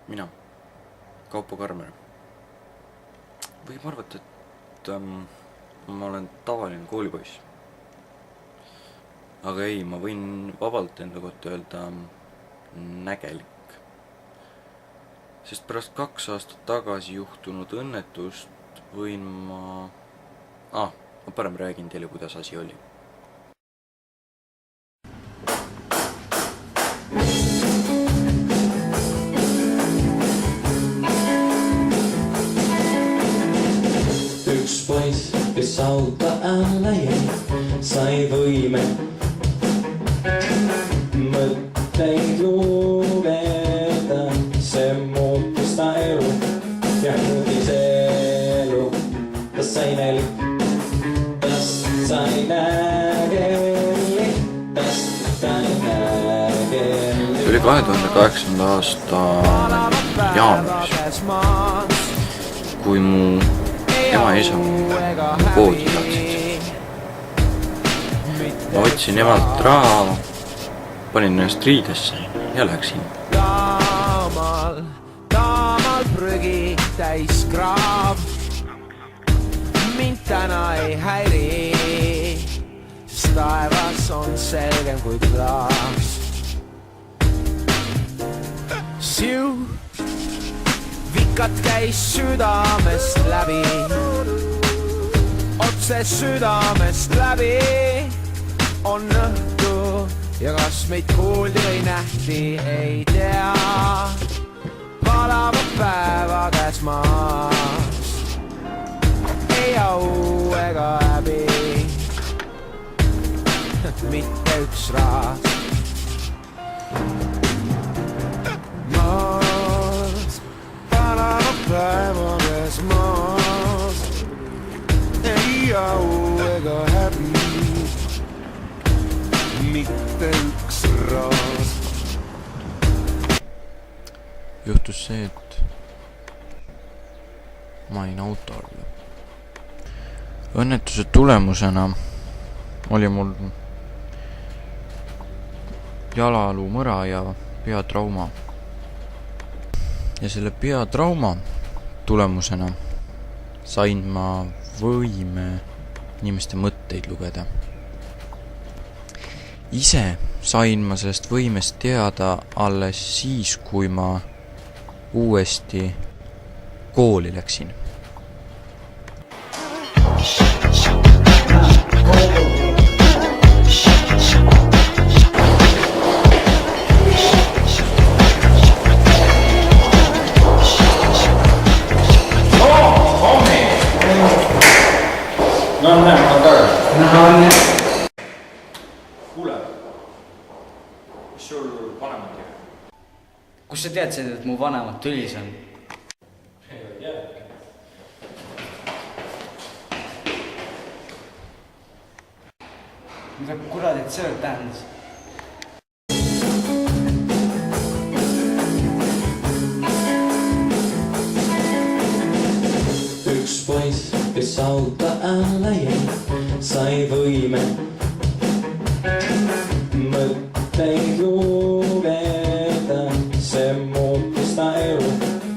mina, Kaupo Karmer. Võib arvata, et ma olen tavaline koolipoiss. Aga ei, ma võin vabalt enda kohta öelda nägelik. Sest pärast 2 aastat tagasi juhtunud õnnetust võin ma parem räägin teile, kuidas asi oli. Üks poiss, kes auto alla jäi, sai võime mõtteid lugeda. See muutis ta elu ja muutis elu. Ta sai nägelik, tast sai nägelik, tast sai nägelik. See oli 2008. aasta jaanuaris, kui mu ema ja isa poodi läksid. Ma võtsin emalt raha, panin ennast riidesse ja läksin. Taamal prügi täis kraab. Mind täna ei häiri, sest taevas on selgem kui klaas. Siu vikad käis südamest läbi, otse südamest läbi. On õhtu ja kas meid kuuldi või nähti, ei tea. Palavad päeva käes maas, ei au ega häbi, mitte üks raas. Maas, palavad päeva käes maas, ei au ega häbi, mitte üks raas. Juhtus see, et ma olin auto all. Õnnetuse tulemusena oli mul jalaluu mõra ja peatrauma. Ja selle peatrauma tulemusena sain ma võime inimeste mõtteid lugeda. Ise sain ma sellest võimest teada alles siis, kui ma uuesti kooli läksin. Kuule, mis sul vanemad teevad? Kus sa teadsid, et mu vanemad tülis on? Ei tea. Mida kuradit see tähendas? Üks poiss, kes auto alla jäi, sai võime mõtteid lugeda.